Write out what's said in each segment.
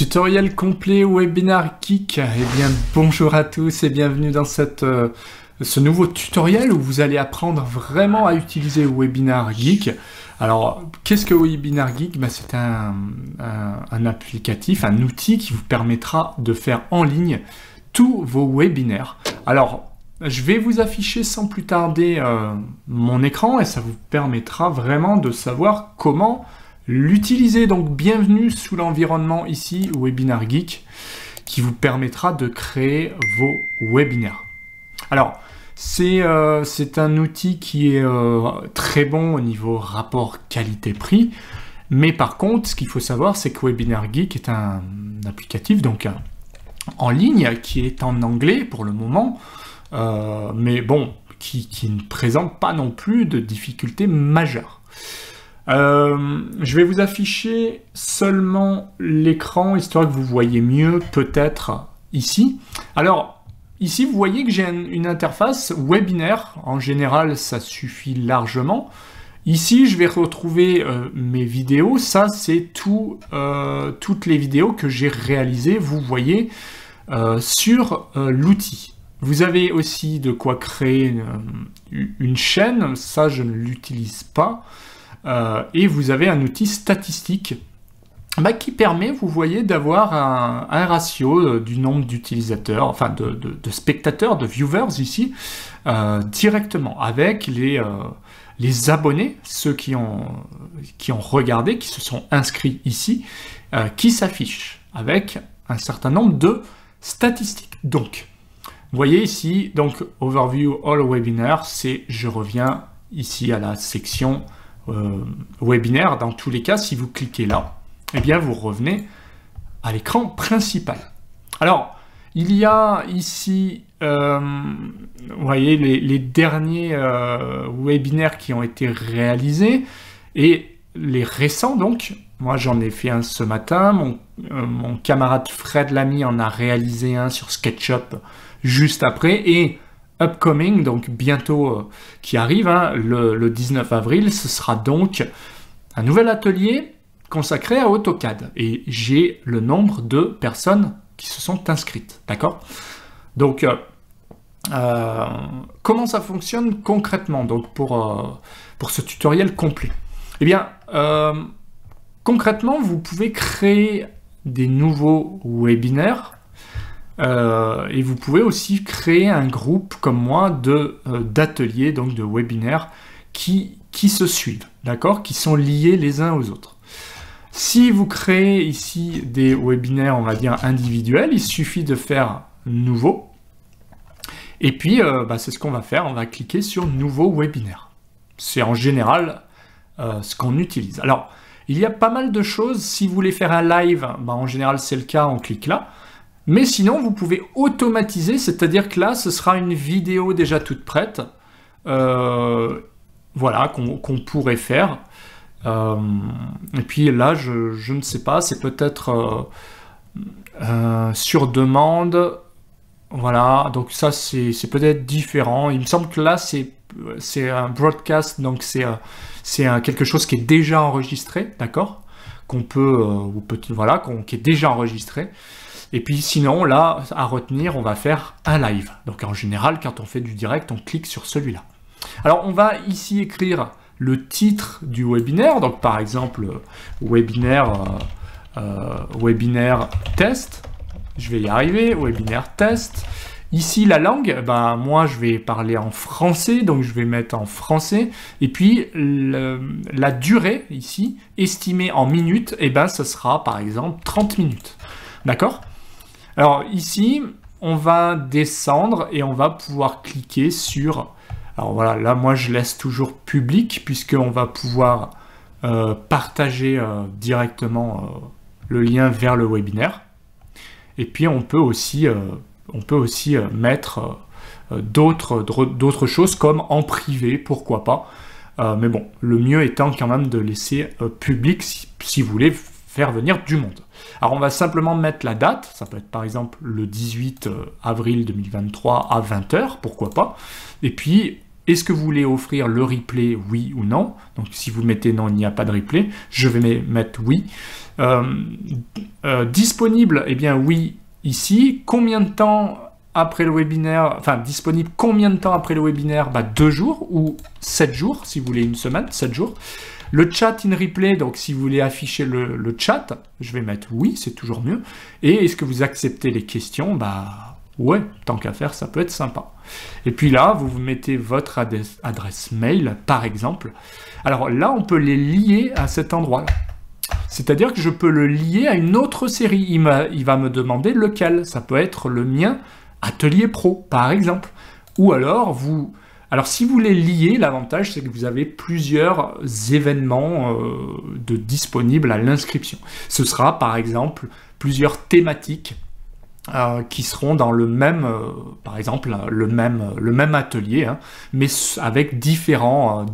Tutoriel complet Webinar Geek. Eh bien, bonjour à tous et bienvenue dans ce nouveau tutoriel où vous allez apprendre vraiment à utiliser Webinar Geek. Alors, qu'est-ce que Webinar Geek? C'est un applicatif, un outil qui vous permettra de faire en ligne tous vos webinaires. Alors, je vais vous afficher sans plus tarder mon écran et ça vous permettra vraiment de savoir comment l'utiliser. Donc, bienvenue sous l'environnement ici, Webinar Geek, qui vous permettra de créer vos webinaires. Alors, c'est un outil qui est très bon au niveau rapport qualité-prix, mais par contre, ce qu'il faut savoir, c'est que Webinar Geek est un applicatif donc en ligne qui est en anglais pour le moment, mais bon, qui ne présente pas non plus de difficultés majeures. Je vais vous afficher seulement l'écran, histoire que vous voyez mieux peut-être ici. Alors, ici, vous voyez que j'ai une interface webinaire. En général, ça suffit largement. Ici, je vais retrouver mes vidéos. Ça, c'est toutes les vidéos que j'ai réalisées, vous voyez, sur l'outil. Vous avez aussi de quoi créer une chaîne. Ça, je ne l'utilise pas. Et vous avez un outil statistique qui permet, vous voyez, d'avoir un ratio du nombre d'utilisateurs, enfin de spectateurs, de viewers ici, directement avec les abonnés, ceux qui ont regardé, qui se sont inscrits ici, qui s'affichent avec un certain nombre de statistiques. Donc, vous voyez ici, donc Overview All Webinars, je reviens ici à la section webinaire. Dans tous les cas, si vous cliquez là, eh bien vous revenez à l'écran principal. Alors, il y a ici, vous voyez, les derniers webinaires qui ont été réalisés et les récents. Donc, moi j'en ai fait un ce matin, mon camarade Fred Lamy en a réalisé un sur SketchUp juste après, et upcoming, donc bientôt qui arrive, le 19 avril, ce sera donc un nouvel atelier consacré à AutoCAD. Et j'ai le nombre de personnes qui se sont inscrites, d'accord? Donc, comment ça fonctionne concrètement donc pour ce tutoriel complet? Eh bien, concrètement, vous pouvez créer des nouveaux webinaires. Et vous pouvez aussi créer un groupe comme moi d'ateliers, donc de webinaires qui se suivent, d'accord, qui sont liés les uns aux autres. Si vous créez ici des webinaires, on va dire individuels, il suffit de faire nouveau. Et puis, c'est ce qu'on va faire, on va cliquer sur nouveau webinaire. C'est en général ce qu'on utilise. Alors, il y a pas mal de choses. Si vous voulez faire un live, en général c'est le cas, on clique là. Mais sinon, vous pouvez automatiser, c'est-à-dire que là, ce sera une vidéo déjà toute prête, voilà, qu'on pourrait faire. Et puis là, je ne sais pas, c'est peut-être sur demande, voilà, donc ça, c'est peut-être différent. Il me semble que là, c'est un broadcast, donc c'est quelque chose qui est déjà enregistré, d'accord, qu'on peut, voilà, qui est déjà enregistré. Et puis sinon, là, à retenir, on va faire un live. Donc en général, quand on fait du direct, on clique sur celui-là. Alors on va ici écrire le titre du webinaire. Donc par exemple, webinaire test. Je vais y arriver, webinaire test. Ici, la langue, moi je vais parler en français, donc je vais mettre en français. Et puis la durée ici, estimée en minutes, ça sera par exemple 30 minutes. D'accord ? Alors ici, on va descendre et on va pouvoir cliquer sur... Alors voilà, là moi je laisse toujours public puisqu'on va pouvoir partager directement le lien vers le webinaire. Et puis on peut aussi mettre d'autres choses comme en privé, pourquoi pas. Mais bon, le mieux étant quand même de laisser public si vous voulez faire venir du monde. Alors on va simplement mettre la date, ça peut être par exemple le 18 avril 2023 à 20 h, pourquoi pas, et puis est-ce que vous voulez offrir le replay, oui ou non? Donc si vous mettez non, il n'y a pas de replay. Je vais mettre oui. Disponible, eh bien oui, ici. Combien de temps après le webinaire, enfin disponible combien de temps après le webinaire? 2 jours ou 7 jours, si vous voulez une semaine, 7 jours. Le chat in replay, donc si vous voulez afficher le chat, je vais mettre oui, c'est toujours mieux. Et est-ce que vous acceptez les questions? Ouais, tant qu'à faire, ça peut être sympa. Et puis là, vous mettez votre adresse mail, par exemple. Alors là, on peut les lier à cet endroit-là. C'est-à-dire que je peux le lier à une autre série. Il va me demander lequel. Ça peut être le mien Atelier Pro, par exemple. Ou alors, si vous les liez, l'avantage, c'est que vous avez plusieurs événements disponibles à l'inscription. Ce sera, par exemple, plusieurs thématiques qui seront dans le même, par exemple, le même atelier, hein, mais avec différents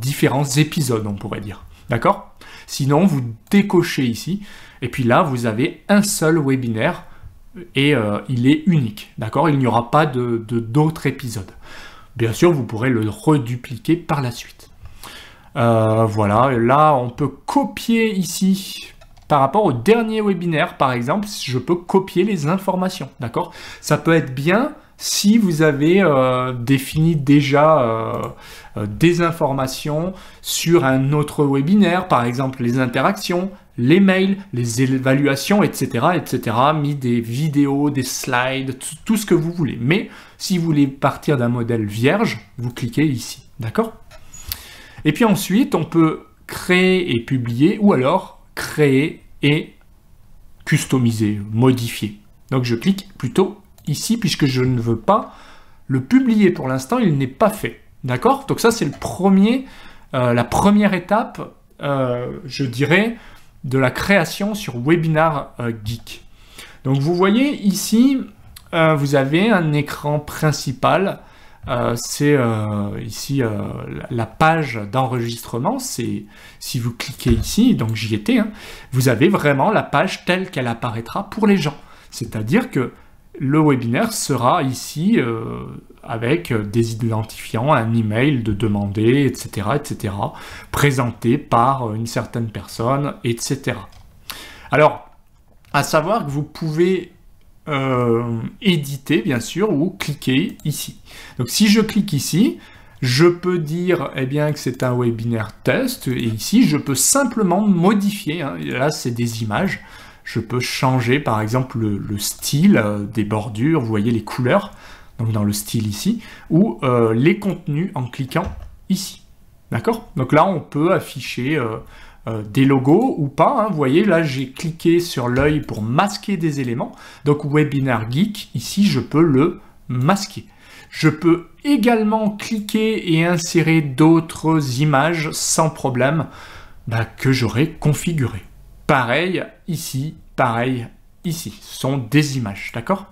épisodes, on pourrait dire. D'accord? Sinon, vous décochez ici, et puis là, vous avez un seul webinaire, et il est unique. D'accord? Il n'y aura pas d'autres épisodes. Bien sûr, vous pourrez le redupliquer par la suite. Voilà, et là, on peut copier ici, par rapport au dernier webinaire, par exemple, je peux copier les informations. D'accord? Ça peut être bien si vous avez défini déjà des informations sur un autre webinaire, par exemple les interactions, les mails, les évaluations, etc., etc., mis des vidéos, des slides, tout ce que vous voulez. Mais si vous voulez partir d'un modèle vierge, vous cliquez ici. D'accord? Et puis ensuite, on peut créer et publier, ou alors créer et customiser, modifier. Donc je clique plutôt ici, puisque je ne veux pas le publier pour l'instant, il n'est pas fait. D'accord? Donc ça, c'est la première étape, je dirais, de la création sur Webinar Geek. Donc vous voyez ici, vous avez un écran principal, c'est ici la page d'enregistrement, c'est si vous cliquez ici, donc j'y étais, hein, vous avez vraiment la page telle qu'elle apparaîtra pour les gens. C'est-à-dire que le webinaire sera ici avec des identifiants, un email de demander, etc., etc., présenté par une certaine personne, etc. Alors, à savoir que vous pouvez éditer, bien sûr, ou cliquer ici. Donc, si je clique ici, je peux dire eh bien, que c'est un webinaire test, et ici, je peux simplement modifier, hein, là, c'est des images. Je peux changer par exemple le style des bordures, vous voyez les couleurs, donc dans le style ici, ou les contenus en cliquant ici. D'accord? Donc là, on peut afficher des logos ou pas. Hein. Vous voyez, là, j'ai cliqué sur l'œil pour masquer des éléments. Donc Webinar Geek, ici, je peux le masquer. Je peux également cliquer et insérer d'autres images sans problème que j'aurai configurées. Pareil ici, pareil ici. Ce sont des images, d'accord?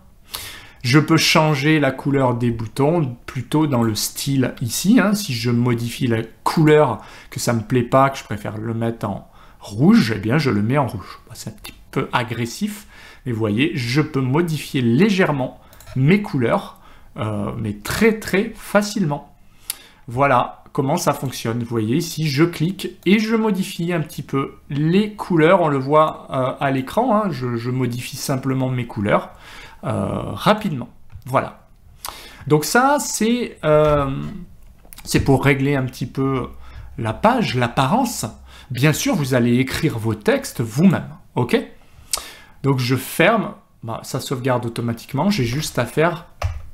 Je peux changer la couleur des boutons, plutôt dans le style ici. Hein. Si je modifie la couleur, que ça ne me plaît pas, que je préfère le mettre en rouge, eh bien je le mets en rouge. C'est un petit peu agressif, mais vous voyez, je peux modifier légèrement mes couleurs, mais très très facilement. Voilà comment ça fonctionne. Vous voyez ici, je clique et je modifie un petit peu les couleurs. On le voit à l'écran, hein. Je modifie simplement mes couleurs rapidement. Voilà. Donc ça, c'est pour régler un petit peu la page, l'apparence. Bien sûr, vous allez écrire vos textes vous-même. OK? Donc je ferme. Ça sauvegarde automatiquement. J'ai juste à faire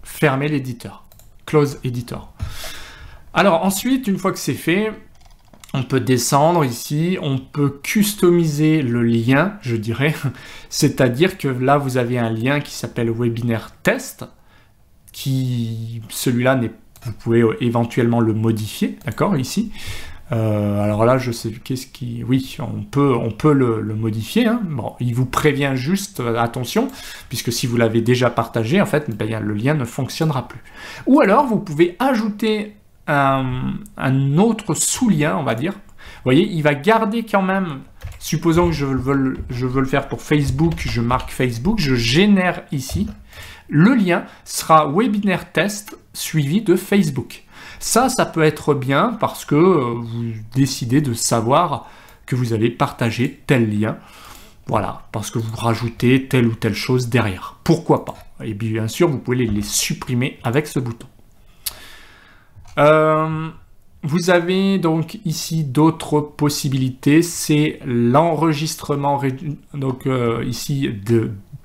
fermer l'éditeur. Close Editor. Alors ensuite, une fois que c'est fait, on peut descendre ici, on peut customiser le lien, je dirais. C'est-à-dire que là, vous avez un lien qui s'appelle Webinaire Test, celui-là, vous pouvez éventuellement le modifier, d'accord, ici. Alors là, je sais, oui, on peut le modifier. Hein. Bon, il vous prévient juste, attention, puisque si vous l'avez déjà partagé, en fait, le lien ne fonctionnera plus. Ou alors, vous pouvez ajouter un autre sous-lien, on va dire. Vous voyez, il va garder quand même, supposons que je veux le faire pour Facebook, je marque Facebook, je génère ici. Le lien sera webinaire test suivi de Facebook. Ça peut être bien parce que vous décidez de savoir que vous allez partager tel lien. Voilà, parce que vous rajoutez telle ou telle chose derrière. Pourquoi pas? Et bien sûr, vous pouvez les supprimer avec ce bouton. Vous avez donc ici d'autres possibilités. C'est l'enregistrement, donc ici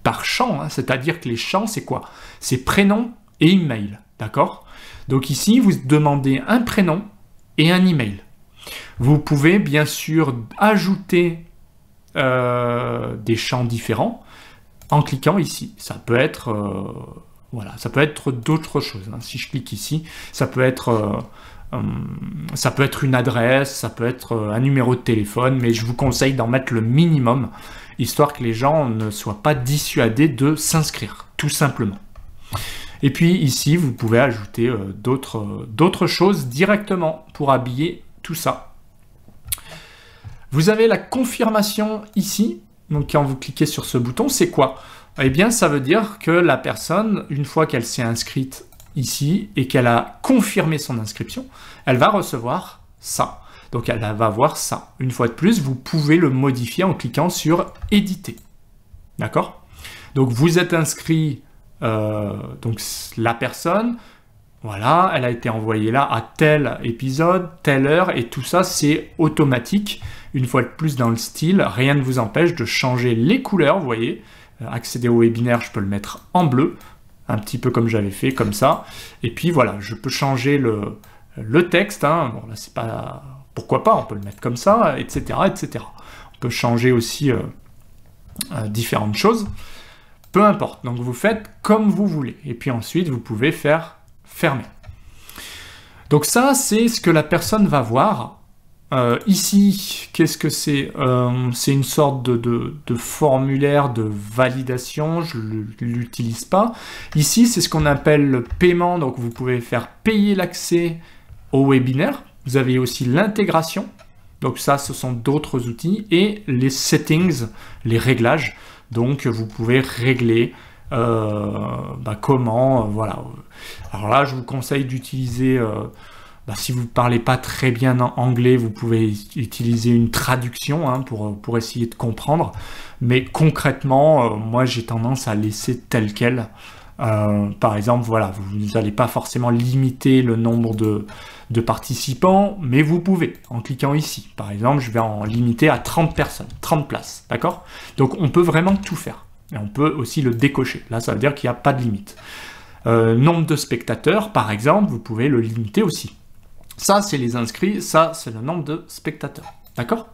par champ, hein, c'est-à-dire que les champs, c'est quoi? C'est prénom et email, d'accord? Donc ici, vous demandez un prénom et un email. Vous pouvez bien sûr ajouter des champs différents en cliquant ici. Ça peut être voilà, ça peut être d'autres choses. Hein. Si je clique ici, ça peut être une adresse, ça peut être un numéro de téléphone, mais je vous conseille d'en mettre le minimum, histoire que les gens ne soient pas dissuadés de s'inscrire, tout simplement. Et puis ici, vous pouvez ajouter d'autres choses directement pour habiller tout ça. Vous avez la confirmation ici, donc quand vous cliquez sur ce bouton, c'est quoi? Eh bien, ça veut dire que la personne, une fois qu'elle s'est inscrite ici et qu'elle a confirmé son inscription, elle va recevoir ça. Donc, elle va voir ça. Une fois de plus, vous pouvez le modifier en cliquant sur « Éditer ». D'accord? Donc, vous êtes inscrit, donc la personne, voilà, elle a été envoyée là à tel épisode, telle heure, et tout ça, c'est automatique. Une fois de plus, dans le style, rien ne vous empêche de changer les couleurs, vous voyez. Accéder au webinaire, je peux le mettre en bleu, un petit peu comme j'avais fait, comme ça. Et puis voilà, je peux changer le texte. Hein. Bon, là, c'est pas... Pourquoi pas, on peut le mettre comme ça, etc., etc. On peut changer aussi différentes choses. Peu importe. Donc, vous faites comme vous voulez. Et puis ensuite, vous pouvez faire fermer. Donc ça, c'est ce que la personne va voir. Ici, qu'est-ce que c'est? C'est une sorte de formulaire de validation, je ne l'utilise pas. Ici, c'est ce qu'on appelle le paiement, donc vous pouvez faire payer l'accès au webinaire. Vous avez aussi l'intégration, donc ça, ce sont d'autres outils, et les settings, les réglages. Donc, vous pouvez régler comment, voilà. Alors là, je vous conseille d'utiliser... si vous ne parlez pas très bien en anglais, vous pouvez utiliser une traduction hein, pour essayer de comprendre. Mais concrètement, moi j'ai tendance à laisser tel quel. Par exemple, voilà, vous n'allez pas forcément limiter le nombre de participants, mais vous pouvez, en cliquant ici. Par exemple, je vais en limiter à 30 personnes, 30 places, d'accord? Donc on peut vraiment tout faire. Et on peut aussi le décocher. Là, ça veut dire qu'il n'y a pas de limite. Nombre de spectateurs, par exemple, vous pouvez le limiter aussi. Ça, c'est les inscrits, ça, c'est le nombre de spectateurs. D'accord?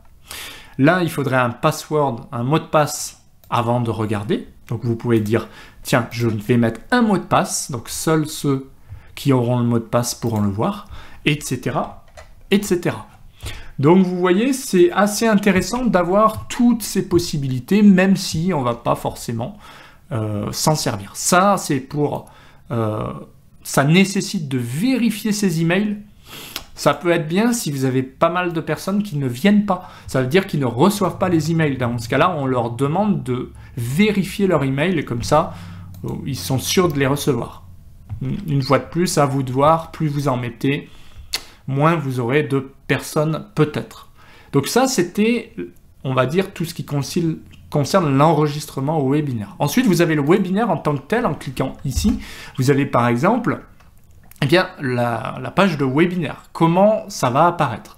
Là, il faudrait un password, un mot de passe avant de regarder. Donc, vous pouvez dire, tiens, je vais mettre un mot de passe. Donc, seuls ceux qui auront le mot de passe pourront le voir, etc., etc. Donc, vous voyez, c'est assez intéressant d'avoir toutes ces possibilités, même si on ne va pas forcément s'en servir. Ça, c'est pour... ça nécessite de vérifier ses emails. Ça peut être bien si vous avez pas mal de personnes qui ne viennent pas. Ça veut dire qu'ils ne reçoivent pas les emails. Dans ce cas-là, on leur demande de vérifier leur email et comme ça, ils sont sûrs de les recevoir. Une fois de plus, à vous de voir, plus vous en mettez, moins vous aurez de personnes peut-être. Donc ça, c'était, on va dire, tout ce qui concerne l'enregistrement au webinaire. Ensuite, vous avez le webinaire en tant que tel, en cliquant ici. Vous avez par exemple... Eh bien, la page de webinaire, comment ça va apparaître?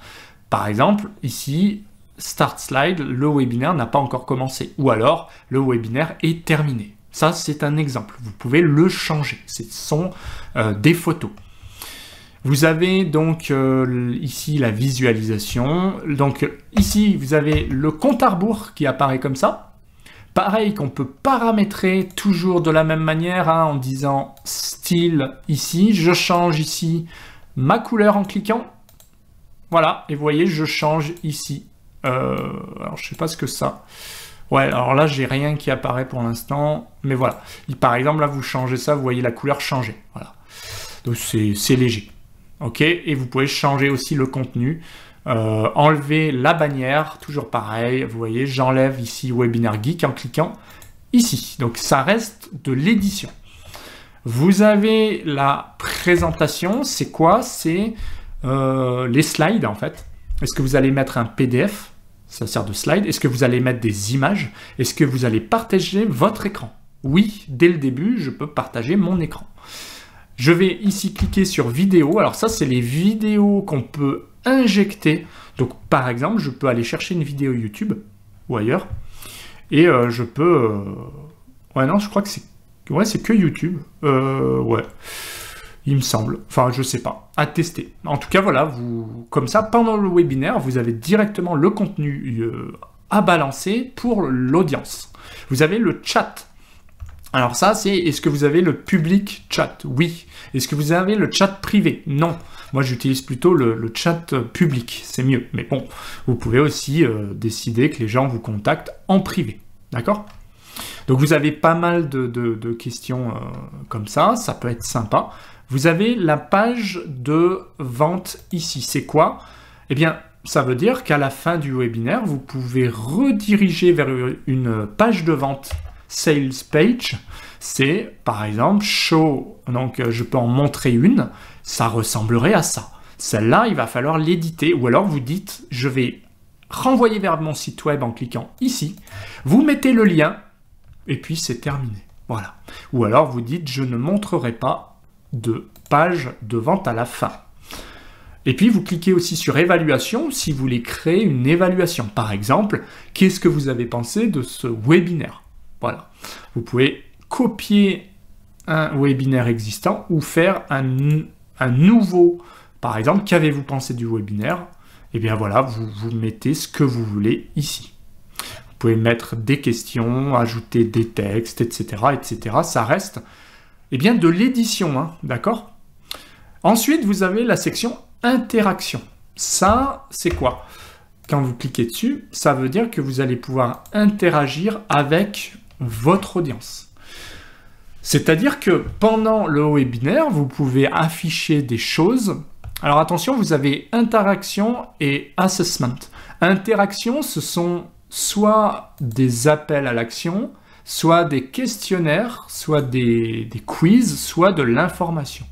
Par exemple, ici, Start Slide, le webinaire n'a pas encore commencé. Ou alors, le webinaire est terminé. Ça, c'est un exemple. Vous pouvez le changer. Ce sont des photos. Vous avez donc ici la visualisation. Donc ici, vous avez le compte à rebours qui apparaît comme ça. Pareil qu'on peut paramétrer toujours de la même manière hein, en disant style ici. Je change ici ma couleur en cliquant. Voilà, et vous voyez, je change ici. Alors, je sais pas ce que ça... Ouais, alors là, j'ai rien qui apparaît pour l'instant. Mais voilà. Par exemple, là, vous changez ça, vous voyez la couleur changer. Voilà. Donc, c'est léger. OK, et vous pouvez changer aussi le contenu. Enlever la bannière, toujours pareil, vous voyez, j'enlève ici Webinar Geek en cliquant ici. Donc ça reste de l'édition. Vous avez la présentation, c'est quoi? C'est les slides en fait. Est-ce que vous allez mettre un PDF? Ça sert de slide. Est-ce que vous allez mettre des images? Est-ce que vous allez partager votre écran? Oui, dès le début, je peux partager mon écran. Je vais ici cliquer sur vidéo. Alors ça, c'est les vidéos qu'on peut injecter. Donc par exemple, je peux aller chercher une vidéo YouTube ou ailleurs. Et je peux... Ouais, non, je crois que c'est... Ouais, c'est que YouTube. Ouais. Il me semble. Enfin, je sais pas. À tester. En tout cas, voilà, vous, comme ça, pendant le webinaire, vous avez directement le contenu à balancer pour l'audience. Vous avez le chat. Alors ça, c'est est-ce que vous avez le public chat? Oui. Est-ce que vous avez le chat privé? Non. Moi, j'utilise plutôt le chat public. C'est mieux. Mais bon, vous pouvez aussi décider que les gens vous contactent en privé. D'accord? Donc, vous avez pas mal de questions comme ça. Ça peut être sympa. Vous avez la page de vente ici. C'est quoi? Eh bien, ça veut dire qu'à la fin du webinaire, vous pouvez rediriger vers une page de vente Sales Page. C'est, par exemple, show. Donc, je peux en montrer une. Ça ressemblerait à ça. Celle-là, il va falloir l'éditer. Ou alors, vous dites, je vais renvoyer vers mon site web en cliquant ici. Vous mettez le lien et puis c'est terminé. Voilà. Ou alors, vous dites, je ne montrerai pas de page de vente à la fin. Et puis, vous cliquez aussi sur évaluation si vous voulez créer une évaluation. Par exemple, qu'est-ce que vous avez pensé de ce webinaire? Voilà. Vous pouvez copier un webinaire existant ou faire un nouveau. Par exemple, qu'avez-vous pensé du webinaire? Et bien voilà, vous mettez ce que vous voulez ici. Vous pouvez mettre des questions, ajouter des textes, etc. etc. Ça reste bien, de l'édition, hein, d'accord? Ensuite, vous avez la section interaction. Ça, c'est quoi? Quand vous cliquez dessus, ça veut dire que vous allez pouvoir interagir avec votre audience. C'est-à-dire que pendant le webinaire, vous pouvez afficher des choses. Alors attention, vous avez interaction et assessment. Interaction, ce sont soit des appels à l'action, soit des questionnaires, soit des quiz, soit de l'information.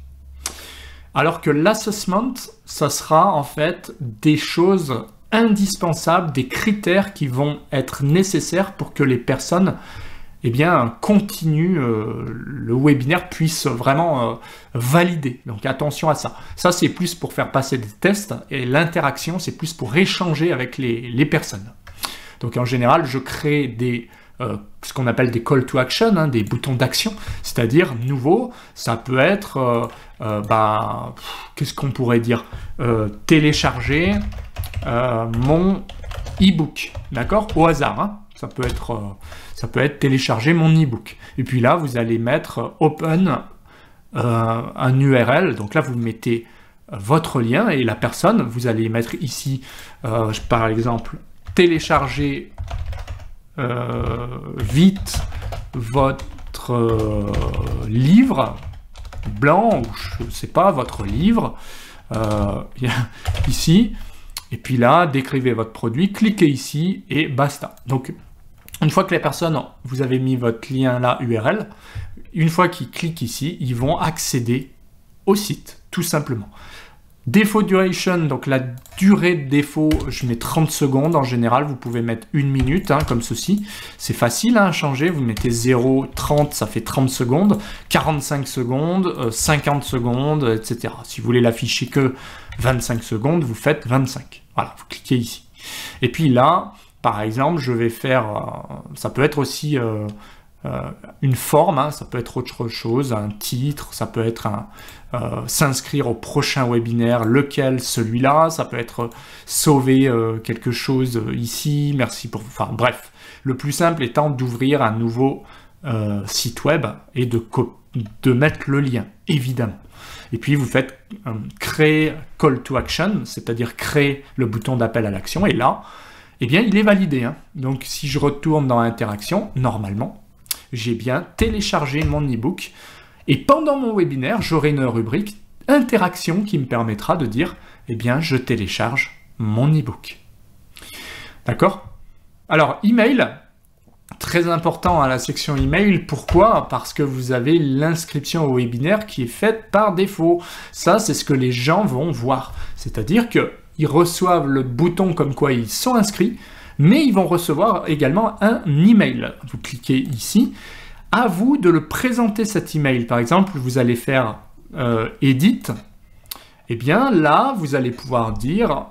Alors que l'assessment, ça sera en fait des choses indispensables, des critères qui vont être nécessaires pour que les personnes continuent, le webinaire puisse vraiment valider. Donc attention à ça. Ça, c'est plus pour faire passer des tests et l'interaction, c'est plus pour échanger avec les personnes. Donc en général, je crée ce qu'on appelle des call to action, hein, des boutons d'action, c'est-à-dire nouveau, ça peut être, qu'est-ce qu'on pourrait dire, télécharger mon e-book, d'accord, au hasard, hein. Ça peut être télécharger mon e-book. Et puis là, vous allez mettre open un URL, donc là, vous mettez votre lien et la personne, vous allez mettre ici, par exemple, télécharger vite votre livre blanc, ou je ne sais pas, votre livre, ici, et puis là, décrivez votre produit, cliquez ici, et basta. Donc, une fois que les personnes, vous avez mis votre lien là, URL, une fois qu'ils cliquent ici, ils vont accéder au site, tout simplement. Défaut duration, donc la durée de défaut, je mets 30 secondes. En général, vous pouvez mettre 1 minute, hein, comme ceci. C'est facile à changer. Vous mettez 0, 30, ça fait 30 secondes, 45 secondes, 50 secondes, etc. Si vous voulez l'afficher que 25 secondes, vous faites 25. Voilà, vous cliquez ici. Et puis là, par exemple, je vais faire, ça peut être aussi une forme, hein, ça peut être autre chose, un titre, ça peut être s'inscrire au prochain webinaire, lequel, celui-là, ça peut être sauver quelque chose ici, merci pour... Enfin bref, le plus simple étant d'ouvrir un nouveau site web et de mettre le lien, évidemment. Et puis vous faites créer call to action, c'est-à-dire créer le bouton d'appel à l'action, et là, il est validé. Hein. Donc si je retourne dans interaction, normalement, j'ai bien téléchargé mon e-book. Et pendant mon webinaire, j'aurai une rubrique interaction qui me permettra de dire, je télécharge mon e-book. D'accord? Alors, email, Très important à la section email. Pourquoi? Parce que vous avez l'inscription au webinaire qui est faite par défaut. Ça, c'est ce que les gens vont voir. C'est-à-dire qu'ils reçoivent le bouton comme quoi ils sont inscrits, mais ils vont recevoir également un email. Vous cliquez ici. À vous de le présenter cet email. Par exemple, vous allez faire Edit. Eh bien, là, vous allez pouvoir dire,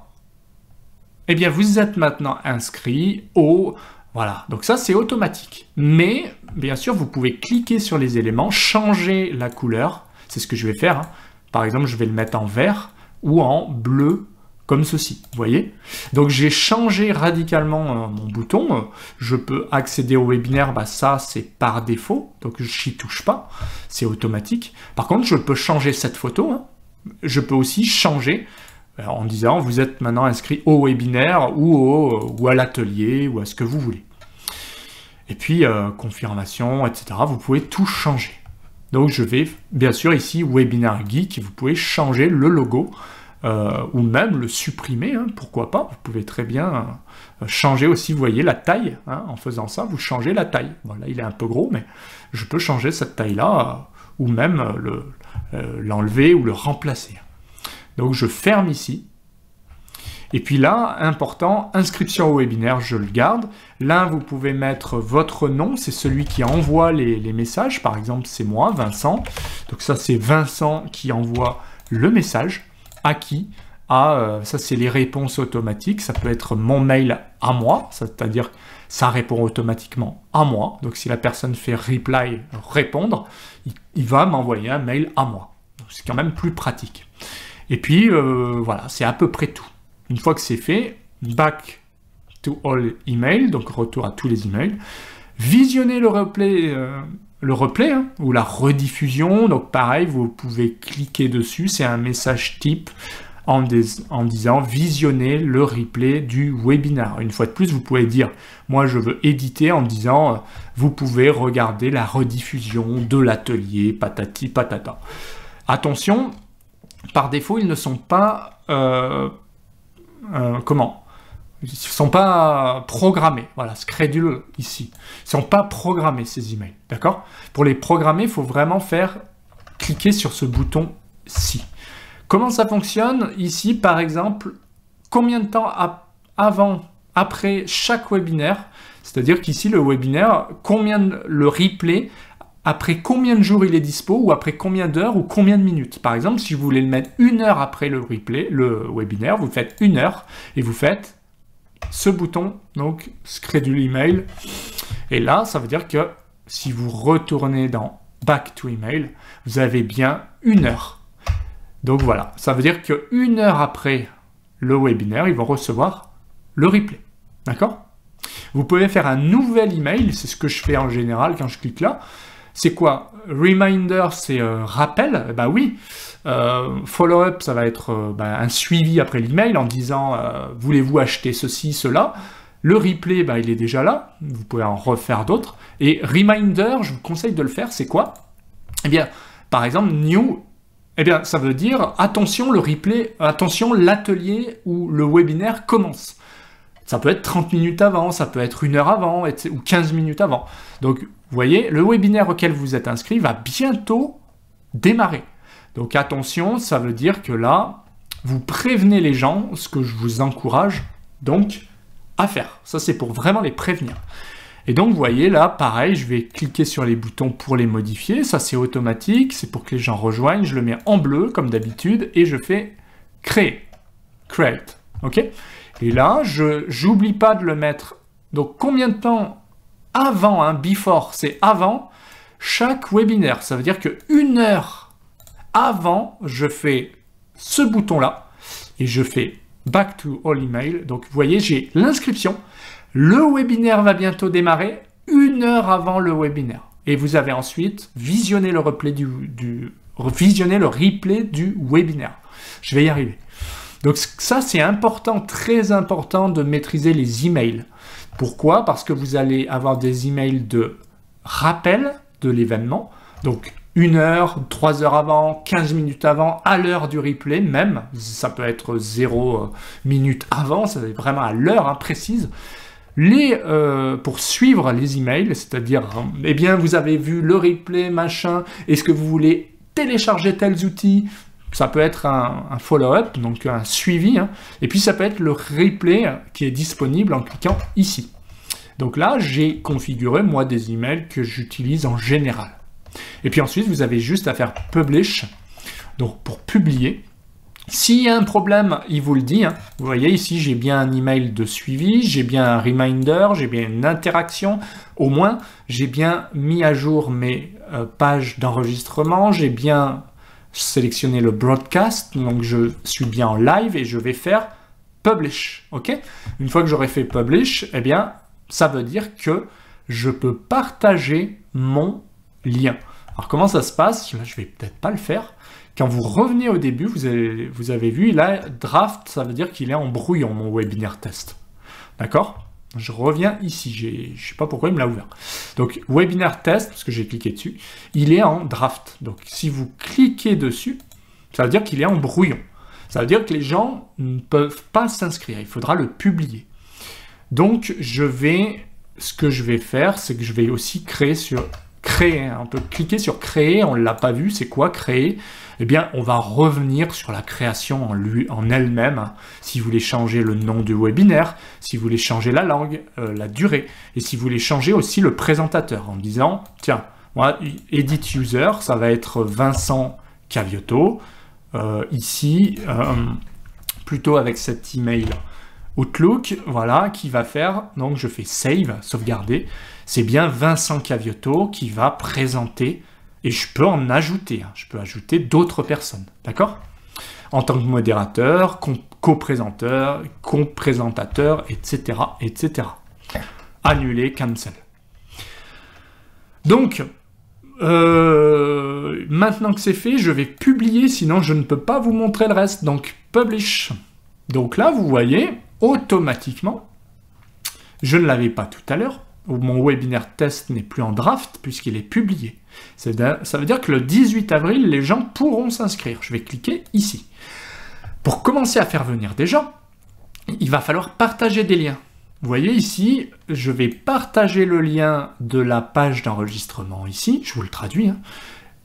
eh bien, vous êtes maintenant inscrit au... Voilà, donc ça c'est automatique. Mais, bien sûr, vous pouvez cliquer sur les éléments, changer la couleur. C'est ce que je vais faire. Hein. Par exemple, je vais le mettre en vert ou en bleu, comme ceci. Vous voyez? Donc j'ai changé radicalement mon bouton. Je peux accéder au webinaire, bah, ça c'est par défaut. Donc je n'y touche pas. C'est automatique. Par contre, je peux changer cette photo. Hein. Je peux aussi changer en disant vous êtes maintenant inscrit au webinaire ou à l'atelier ou à ce que vous voulez. Et puis confirmation, etc. Vous pouvez tout changer. Donc je vais bien sûr ici Webinar Geek, vous pouvez changer le logo ou même le supprimer, hein, pourquoi pas. Vous pouvez très bien changer aussi, vous voyez la taille, hein, en faisant ça vous changez la taille. Voilà, il est un peu gros mais je peux changer cette taille là ou même l'enlever ou le remplacer. Donc je ferme ici. Et puis là, important, inscription au webinaire, je le garde. Là, vous pouvez mettre votre nom, c'est celui qui envoie les messages. Par exemple, c'est moi, Vincent. Donc ça, c'est Vincent qui envoie le message. À qui? Ça, c'est les réponses automatiques. Ça peut être mon mail à moi, c'est-à-dire ça répond automatiquement à moi. Donc si la personne fait reply, répondre, il va m'envoyer un mail à moi. C'est quand même plus pratique. Et puis, voilà, c'est à peu près tout. Une fois que c'est fait, back to all email, donc retour à tous les emails. Visionnez le replay hein, ou la rediffusion. Donc pareil, vous pouvez cliquer dessus. C'est un message type en disant visionner le replay du webinaire. Une fois de plus, vous pouvez dire, moi je veux éditer en disant, vous pouvez regarder la rediffusion de l'atelier, patati patata. Attention, par défaut, ils ne sont pas... Ils ne sont pas programmés. Voilà, schedule ici. Ils ne sont pas programmés, ces emails. D'accord? Pour les programmer, il faut vraiment cliquer sur ce bouton-ci. Comment ça fonctionne? Ici, par exemple, combien de temps après chaque webinaire, c'est-à-dire qu'ici, le webinaire, le replay, après combien de jours il est dispo, ou après combien d'heures, ou combien de minutes. Par exemple, si vous voulez le mettre 1 heure après le replay, le webinaire, vous faites 1 heure, et vous faites ce bouton, donc schedule email. Et là, ça veut dire que si vous retournez dans Back to Email, vous avez bien 1 heure. Donc voilà, ça veut dire que 1 heure après le webinaire, ils vont recevoir le replay. D'accord? Vous pouvez faire un nouvel email, c'est ce que je fais en général quand je clique là. C'est quoi? Reminder, c'est rappel. Bah oui. Follow-up, ça va être un suivi après l'email en disant voulez-vous acheter ceci, cela. Le replay, il est déjà là. Vous pouvez en refaire d'autres. Et reminder, je vous conseille de le faire, c'est quoi? Eh bien, par exemple, new, eh bien, ça veut dire attention, le replay, attention, l'atelier ou le webinaire commence. Ça peut être 30 minutes avant, ça peut être 1 heure avant, ou 15 minutes avant. Donc, vous voyez, le webinaire auquel vous êtes inscrit va bientôt démarrer. Donc, attention, ça veut dire que là, vous prévenez les gens, ce que je vous encourage donc à faire. Ça, c'est pour vraiment les prévenir. Et donc, vous voyez, là, pareil, je vais cliquer sur les boutons pour les modifier. Ça, c'est automatique, c'est pour que les gens rejoignent. Je le mets en bleu, comme d'habitude, et je fais créer. Create. OK? Et là, je n'oublie pas de le mettre. Donc, combien de temps avant, hein, before, c'est avant chaque webinaire. Ça veut dire que 1 heure avant, je fais ce bouton-là et je fais Back to All Email. Donc, vous voyez, j'ai l'inscription. Le webinaire va bientôt démarrer 1 heure avant le webinaire. Et vous avez ensuite visionné le replay visionné le replay du webinaire. Je vais y arriver. Donc ça, c'est important, très important de maîtriser les emails. Pourquoi? Parce que vous allez avoir des emails de rappel de l'événement. Donc 1 heure, 3 heures avant, 15 minutes avant, à l'heure du replay même. Ça peut être 0 minutes avant, c'est vraiment à l'heure précise. Pour suivre les emails, c'est-à-dire, eh bien, vous avez vu le replay, machin, est-ce que vous voulez télécharger tels outils? Ça peut être un follow-up, donc un suivi, hein. Et puis ça peut être le replay qui est disponible en cliquant ici. Donc là, j'ai configuré, moi, des emails que j'utilise en général. Et puis ensuite, vous avez juste à faire Publish, donc pour publier. S'il y a un problème, il vous le dit, hein. Vous voyez ici, j'ai bien un email de suivi, j'ai bien un reminder, j'ai bien une interaction. Au moins, j'ai bien mis à jour mes pages d'enregistrement, j'ai bien sélectionné le broadcast, donc je suis bien en live et je vais faire Publish. Ok? Une fois que j'aurai fait Publish, eh bien, ça veut dire que je peux partager mon lien. Alors, comment ça se passe? Là, je vais peut-être pas le faire. Quand vous revenez au début, vous avez vu, là, draft, ça veut dire qu'il est en brouillon, mon webinaire test. D'accord? Je reviens ici, je ne sais pas pourquoi il me l'a ouvert. Donc, webinaire test, parce que j'ai cliqué dessus, il est en draft. Donc, si vous cliquez dessus, ça veut dire qu'il est en brouillon. Ça veut dire que les gens ne peuvent pas s'inscrire, il faudra le publier. Donc, ce que je vais faire, c'est que je vais aussi créer. On peut cliquer sur créer, on ne l'a pas vu, c'est quoi créer? Eh bien, on va revenir sur la création en elle-même. Si vous voulez changer le nom du webinaire, si vous voulez changer la langue, la durée, et si vous voulez changer aussi le présentateur en disant, tiens, moi, edit user, ça va être Vincent Caviotto, ici, plutôt avec cet email Outlook, voilà, qui va faire, donc je fais save, sauvegarder, c'est bien Vincent Caviotto qui va présenter, et je peux en ajouter, je peux ajouter d'autres personnes, d'accord? En tant que modérateur, co-présentateur, etc., etc. Annuler, cancel. Donc, maintenant que c'est fait, je vais publier, sinon je ne peux pas vous montrer le reste, donc publish. Donc là, vous voyez, automatiquement, je ne l'avais pas tout à l'heure, mon webinaire test n'est plus en draft puisqu'il est publié. Ça veut dire que le 18 avril, les gens pourront s'inscrire. Je vais cliquer ici. Pour commencer à faire venir des gens, il va falloir partager des liens. Vous voyez ici, je vais partager le lien de la page d'enregistrement ici, je vous le traduis, hein,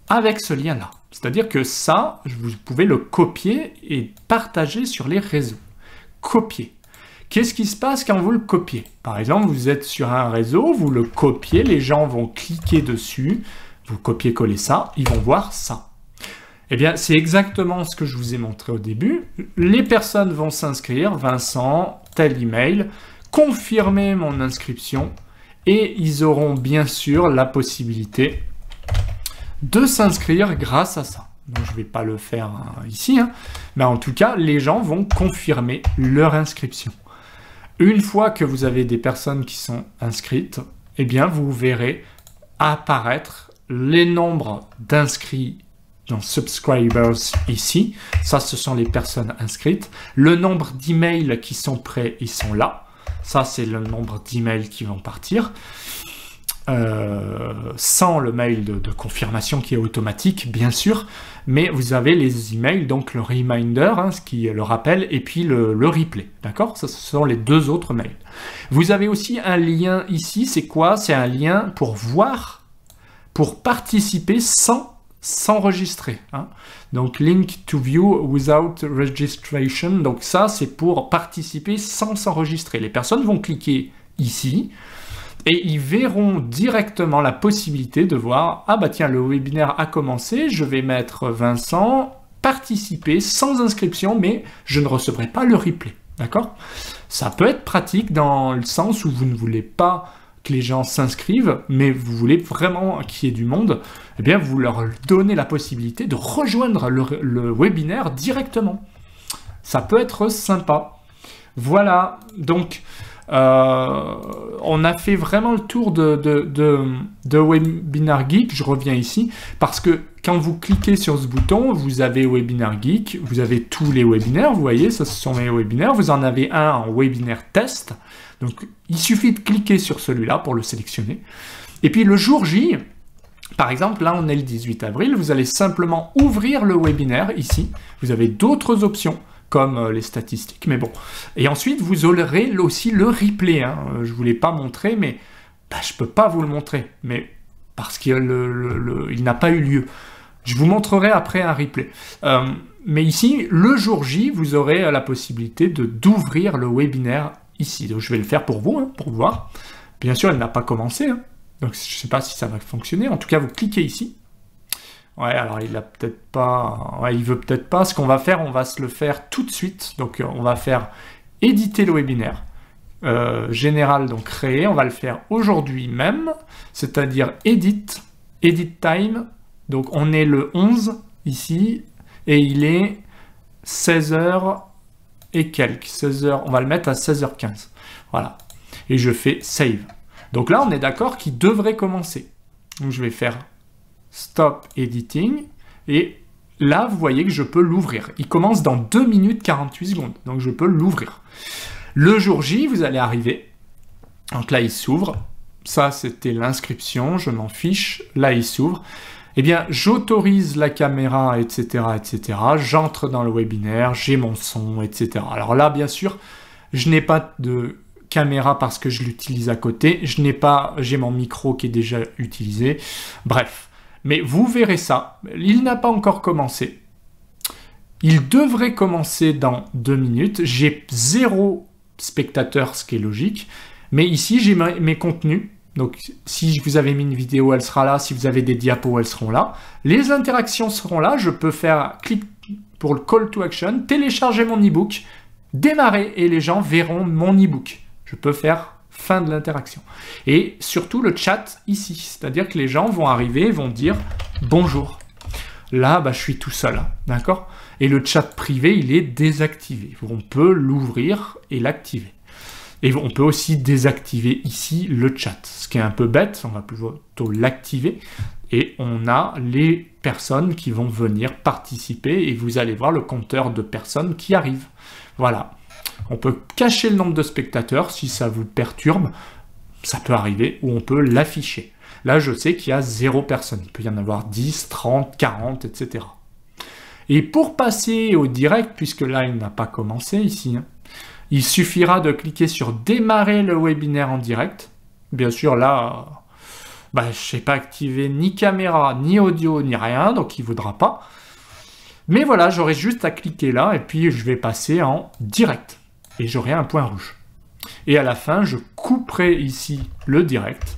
avec ce lien-là. C'est-à-dire que ça, vous pouvez le copier et partager sur les réseaux. Copier. Qu'est-ce qui se passe quand vous le copiez? Par exemple, vous êtes sur un réseau, vous le copiez, les gens vont cliquer dessus, vous copiez-collez ça, ils vont voir ça. Eh bien, c'est exactement ce que je vous ai montré au début. Les personnes vont s'inscrire, Vincent, tel email, confirmer mon inscription, et ils auront bien sûr la possibilité de s'inscrire grâce à ça. Donc, je ne vais pas le faire ici, hein, mais en tout cas, les gens vont confirmer leur inscription. Une fois que vous avez des personnes qui sont inscrites, eh bien, vous verrez apparaître les nombres d'inscrits dans Subscribers ici. Ça, ce sont les personnes inscrites. Le nombre d'emails qui sont prêts, ils sont là. Ça, c'est le nombre d'emails qui vont partir. Sans le mail de confirmation qui est automatique, bien sûr, mais vous avez les emails, donc le reminder, hein, ce qui est le rappel, et puis le replay, d'accord? Ce sont les deux autres mails. Vous avez aussi un lien ici, c'est quoi? C'est un lien pour voir, pour participer sans s'enregistrer, hein. Donc, link to view without registration, donc ça, c'est pour participer sans s'enregistrer. Les personnes vont cliquer ici, et ils verront directement la possibilité de voir, ah bah tiens, le webinaire a commencé, je vais mettre Vincent, participer sans inscription, mais je ne recevrai pas le replay, d'accord? Ça peut être pratique dans le sens où vous ne voulez pas que les gens s'inscrivent, mais vous voulez vraiment qu'il y ait du monde, eh bien vous leur donnez la possibilité de rejoindre le webinaire directement. Ça peut être sympa. Voilà, donc on a fait vraiment le tour de Webinar Geek. Je reviens ici parce que quand vous cliquez sur ce bouton, vous avez Webinar Geek, vous avez tous les webinaires, vous voyez, ça ce sont mes webinaires, vous en avez un en webinaire test, donc il suffit de cliquer sur celui-là pour le sélectionner. Et puis le jour J, par exemple, là on est le 18 avril, vous allez simplement ouvrir le webinaire ici, vous avez d'autres options. comme les statistiques, mais bon. Et ensuite, vous aurez aussi le replay. Hein. Je ne vous l'ai pas montré, mais je ne peux pas vous le montrer, mais parce qu'il n'a pas eu lieu. Je vous montrerai après un replay. Mais ici, le jour J, vous aurez la possibilité d'ouvrir le webinaire ici. Donc, je vais le faire pour vous, hein, pour voir. Bien sûr, elle n'a pas commencé, hein. Donc je ne sais pas si ça va fonctionner. En tout cas, vous cliquez ici. Ouais, alors il a peut-être pas... Ouais, il veut peut-être pas. Ce qu'on va faire, on va se le faire tout de suite. Donc on va faire éditer le webinaire. Général, donc créer. On va le faire aujourd'hui même. C'est-à-dire edit time. Donc on est le 11 ici. Et il est 16h et quelques. 16h, on va le mettre à 16h15. Voilà. Et je fais save. Donc là, on est d'accord qu'il devrait commencer. Donc je vais faire stop editing. Et là, vous voyez que je peux l'ouvrir. Il commence dans 2 minutes 48 secondes. Donc je peux l'ouvrir. Le jour J, vous allez arriver. Donc là, il s'ouvre. Ça, c'était l'inscription. Je m'en fiche. Là, il s'ouvre. Eh bien, j'autorise la caméra, etc., etc. J'entre dans le webinaire. J'ai mon son, etc. Alors là, bien sûr, je n'ai pas de caméra parce que je l'utilise à côté. J'ai mon micro qui est déjà utilisé. Bref. Mais vous verrez ça. Il n'a pas encore commencé. Il devrait commencer dans 2 minutes. J'ai 0 spectateurs, ce qui est logique. Mais ici, j'ai mes contenus. Donc, si vous avez mis une vidéo, elle sera là. Si vous avez des diapos, elles seront là. Les interactions seront là. Je peux faire clic pour le call to action, télécharger mon e-book, démarrer et les gens verront mon e-book. Je peux faire fin de l'interaction. Et surtout le chat ici, c'est-à-dire que les gens vont arriver et vont dire bonjour. Là, je suis tout seul, d'accord? Et le chat privé, il est désactivé. On peut l'ouvrir et l'activer. Et on peut aussi désactiver ici le chat, ce qui est un peu bête, on va plutôt l'activer. Et on a les personnes qui vont venir participer et vous allez voir le compteur de personnes qui arrivent. Voilà. On peut cacher le nombre de spectateurs si ça vous perturbe, ça peut arriver, ou on peut l'afficher. Là, je sais qu'il y a 0 personne. Il peut y en avoir 10, 30, 40, etc. Et pour passer au direct, puisque là, il n'a pas commencé ici, hein, il suffira de cliquer sur démarrer le webinaire en direct. Bien sûr, là, je n'ai pas activé ni caméra, ni audio, ni rien, donc il ne voudra pas. Mais voilà, j'aurai juste à cliquer là, et puis je vais passer en direct. Et j'aurai un point rouge. Et à la fin, je couperai ici le direct,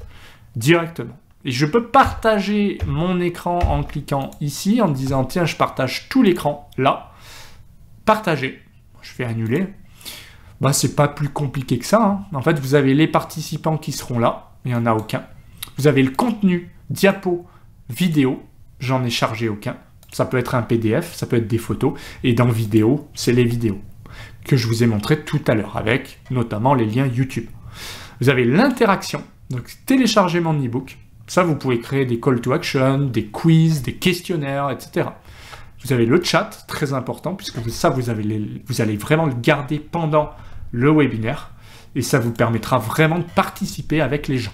directement. Et je peux partager mon écran en cliquant ici, en disant, tiens, je partage tout l'écran, là. Partager. Je fais annuler. C'est pas plus compliqué que ça, hein. En fait, vous avez les participants qui seront là, il n'y en a aucun. Vous avez le contenu, diapo, vidéo, j'en ai chargé aucun. Ça peut être un PDF, ça peut être des photos, et dans vidéo, c'est les vidéos que je vous ai montré tout à l'heure, avec notamment les liens YouTube. Vous avez l'interaction, donc télécharger mon e-book, ça vous pouvez créer des call to action, des quiz, des questionnaires, etc. Vous avez le chat, très important, puisque ça vous allez vraiment le garder pendant le webinaire, et ça vous permettra vraiment de participer avec les gens.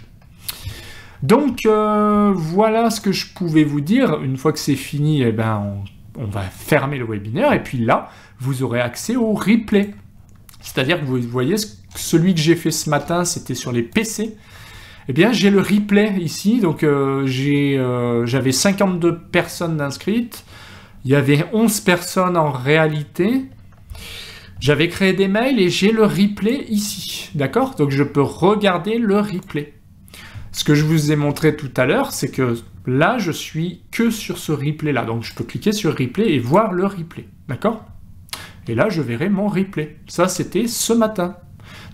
Donc, voilà ce que je pouvais vous dire. Une fois que c'est fini, on va fermer le webinaire. Et puis là, vous aurez accès au replay. C'est-à-dire que vous voyez, celui que j'ai fait ce matin, c'était sur les PC. Eh bien, j'ai le replay ici. Donc, j'avais 52 personnes inscrites. Il y avait 11 personnes en réalité. J'avais créé des mails et j'ai le replay ici. D'accord? Donc, je peux regarder le replay. Ce que je vous ai montré tout à l'heure, c'est que là, je suis que sur ce replay-là. Donc, je peux cliquer sur replay et voir le replay. D'accord? Et là, je verrai mon replay. Ça, c'était ce matin.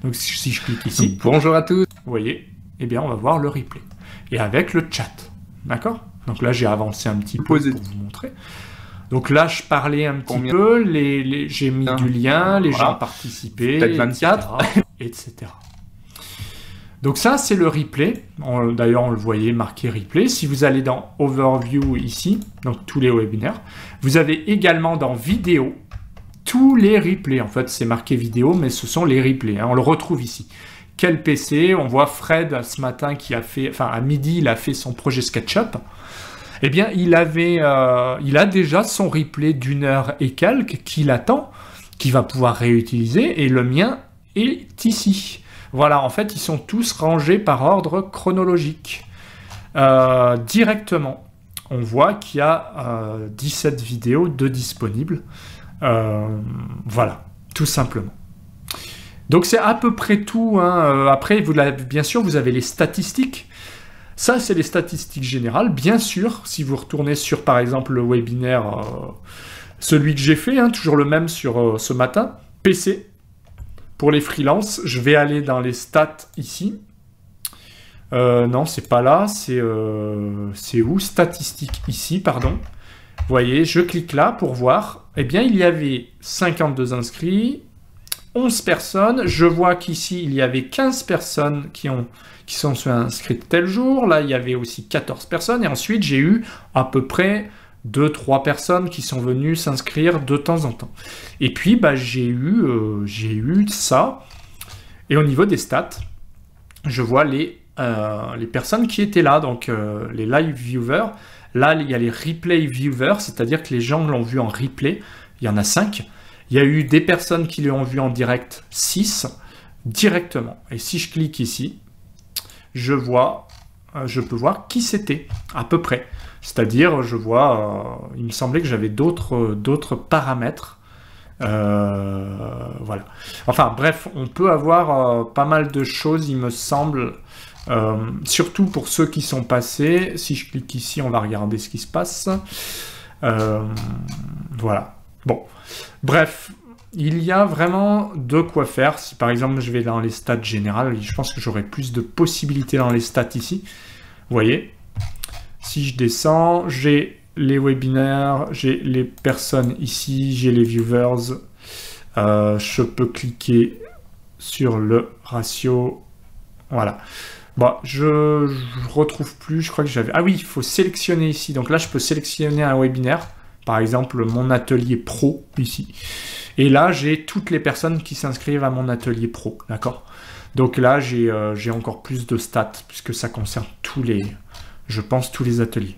Donc, si je clique ici... Bonjour à tous. Vous voyez? Eh bien, on va voir le replay. Et avec le chat. D'accord? Donc là, j'ai avancé un petit peu pour vous montrer. Donc là, je parlais un petit peu. J'ai mis du lien, les gens participaient, peut-être 24, etc. Donc ça, c'est le replay. D'ailleurs, on le voyait marqué replay. Si vous allez dans Overview ici, donc tous les webinaires, vous avez également dans Vidéo tous les replays. En fait, c'est marqué vidéo, mais ce sont les replays. Hein. On le retrouve ici. Quel PC? On voit Fred ce matin qui a fait, à midi, il a fait son projet SketchUp. Eh bien, il a déjà son replay d'1 heure et quelques qui l'attend. qu'il va pouvoir réutiliser, et le mien est ici. Voilà, en fait, ils sont tous rangés par ordre chronologique. Directement, on voit qu'il y a 17 vidéos de disponibles. Voilà, tout simplement. Donc c'est à peu près tout. Hein. Après, bien sûr, vous avez les statistiques. Ça, c'est les statistiques générales. Bien sûr, si vous retournez sur, par exemple, le webinaire, celui que j'ai fait, hein, toujours le même sur ce matin, PC, pour les freelances, je vais aller dans les stats ici. Non, c'est pas là, c'est où? Statistiques ici, pardon. Vous voyez, je clique là pour voir. Eh bien, il y avait 52 inscrits, 11 personnes. Je vois qu'ici, il y avait 15 personnes qui sont inscrites tel jour. Là, il y avait aussi 14 personnes. Et ensuite, j'ai eu à peu près 2-3 personnes qui sont venues s'inscrire de temps en temps. Et puis, bah, j'ai eu ça. Et au niveau des stats, je vois les personnes qui étaient là, donc les live viewers. Là, il y a les replay viewers, c'est-à-dire que les gens l'ont vu en replay. Il y en a 5. Il y a eu des personnes qui l'ont vu en direct, 6, directement. Et si je clique ici, je peux voir qui c'était, à peu près. C'est-à-dire, je vois, il me semblait que j'avais d'autres paramètres. Voilà. Enfin, bref, on peut avoir pas mal de choses, il me semble. Surtout pour ceux qui sont passés. Si je clique ici, on va regarder ce qui se passe. Voilà. Bon. Bref, il y a vraiment de quoi faire. Si par exemple je vais dans les stats générales, je pense que j'aurai plus de possibilités dans les stats ici. Vous voyez, si je descends, j'ai les webinaires, j'ai les personnes ici, j'ai les viewers. Je peux cliquer sur le ratio. Voilà. Bon, je retrouve plus, je crois que j'avais... Ah oui, il faut sélectionner ici. Donc là, je peux sélectionner un webinaire. Par exemple, mon atelier pro, ici. Et là, j'ai toutes les personnes qui s'inscrivent à mon atelier pro, d'accord? Donc là, j'ai encore plus de stats, puisque ça concerne je pense, tous les ateliers.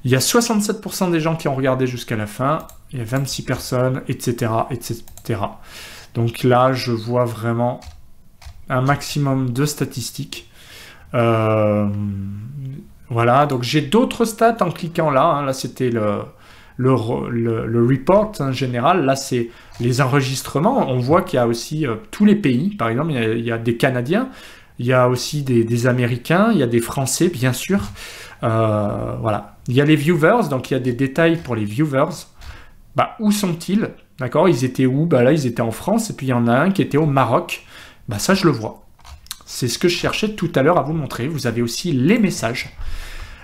Il y a 67% des gens qui ont regardé jusqu'à la fin. Il y a 26 personnes, etc., etc. Donc là, je vois vraiment un maximum de statistiques. Voilà, donc j'ai d'autres stats en cliquant là. Hein. Là, c'était le report en général. Là, c'est les enregistrements. On voit qu'il y a aussi tous les pays. Par exemple, il y a des Canadiens, il y a aussi des Américains, il y a des Français, bien sûr. Voilà. Il y a les viewers, donc il y a des détails pour les viewers. Bah, où sont-ils? D'accord, ils étaient où? Bah là, ils étaient en France, et puis il y en a un qui était au Maroc. Bah ça, je le vois. C'est ce que je cherchais tout à l'heure à vous montrer. Vous avez aussi les messages.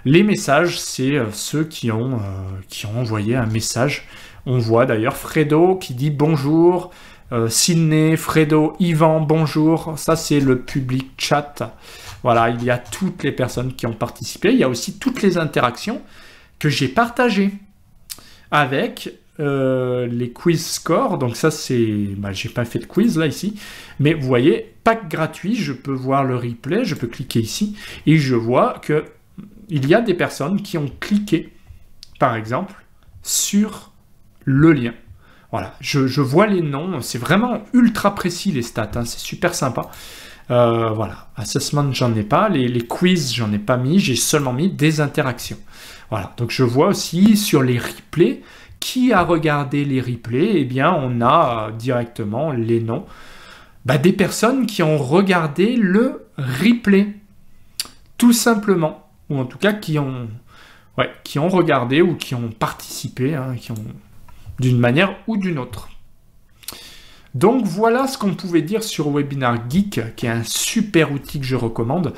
Les messages, c'est ceux qui ont envoyé un message. On voit d'ailleurs Fredo qui dit bonjour, Sydney, Fredo, Yvan, bonjour. Ça, c'est le public chat. Voilà, il y a toutes les personnes qui ont participé. Il y a aussi toutes les interactions que j'ai partagées avec les quiz scores. Donc ça, c'est... Bah, j'ai pas fait de quiz là, ici. Mais vous voyez, pack gratuit, je peux voir le replay, je peux cliquer ici. Et je vois que il y a des personnes qui ont cliqué, par exemple, sur le lien. Voilà, je vois les noms, c'est vraiment ultra précis les stats, hein, c'est super sympa. Voilà, assessment, j'en ai pas, les quiz, j'en ai pas mis, j'ai seulement mis des interactions. Voilà, donc je vois aussi sur les replays, qui a regardé les replays, eh bien on a directement les noms des personnes qui ont regardé le replay, tout simplement. Ou en tout cas qui ont regardé ou qui ont participé, hein, d'une manière ou d'une autre. Donc voilà ce qu'on pouvait dire sur Webinar Geek, qui est un super outil que je recommande.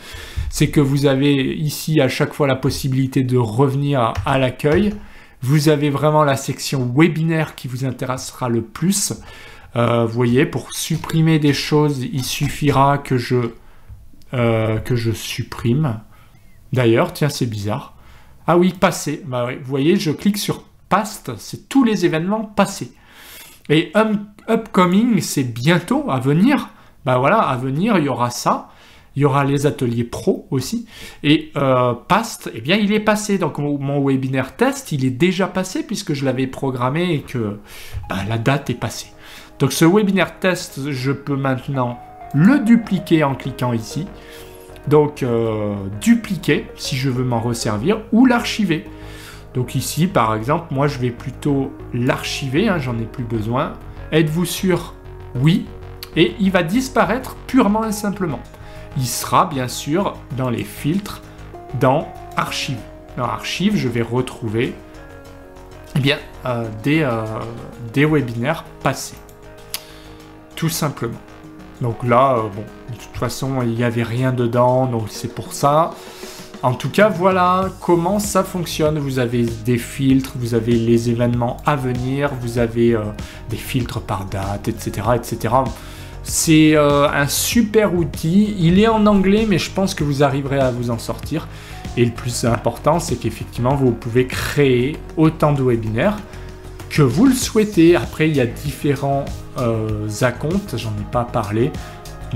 C'est que vous avez ici à chaque fois la possibilité de revenir à l'accueil. Vous avez vraiment la section webinaire qui vous intéressera le plus. Vous voyez, pour supprimer des choses, il suffira que je supprime. D'ailleurs, tiens, c'est bizarre. Ah oui, passé. Bah oui, vous voyez, je clique sur past, c'est tous les événements passés. Et upcoming, c'est bientôt à venir. Bah voilà, à venir, il y aura ça. Il y aura les ateliers pro aussi. Et past, eh bien, il est passé. Donc, mon webinaire test, il est déjà passé puisque je l'avais programmé et que la date est passée. Donc ce webinaire test, je peux maintenant le dupliquer en cliquant ici. Donc dupliquer si je veux m'en resservir ou l'archiver. Donc ici par exemple, moi je vais plutôt l'archiver, hein, j'en ai plus besoin. Êtes-vous sûr? Oui. Et il va disparaître purement et simplement. Il sera bien sûr dans les filtres, dans Archives. Dans Archives, je vais retrouver eh bien, des webinaires passés. Tout simplement. Donc là, bon, de toute façon, il n'y avait rien dedans, donc c'est pour ça. En tout cas, voilà comment ça fonctionne. Vous avez des filtres, vous avez les événements à venir, vous avez des filtres par date, etc., etc. C'est un super outil. Il est en anglais, mais je pense que vous arriverez à vous en sortir. Et le plus important, c'est qu'effectivement, vous pouvez créer autant de webinaires que vous le souhaitez. Après, il y a différents acomptes, j'en ai pas parlé.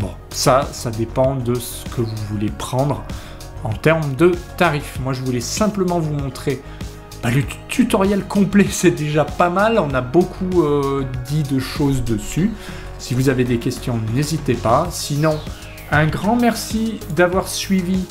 Bon, ça dépend de ce que vous voulez prendre en termes de tarifs. Moi, je voulais simplement vous montrer le tutoriel complet, c'est déjà pas mal. On a beaucoup dit de choses dessus. Si vous avez des questions, n'hésitez pas. Sinon, un grand merci d'avoir suivi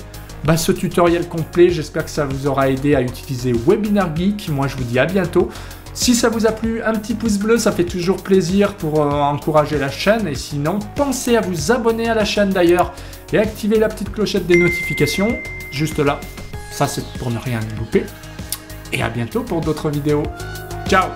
ce tutoriel complet. J'espère que ça vous aura aidé à utiliser Webinar Geek. Moi, je vous dis à bientôt. Si ça vous a plu, un petit pouce bleu, ça fait toujours plaisir pour encourager la chaîne. Et sinon, pensez à vous abonner à la chaîne d'ailleurs et activer la petite clochette des notifications, juste là. Ça, c'est pour ne rien louper. Et à bientôt pour d'autres vidéos. Ciao!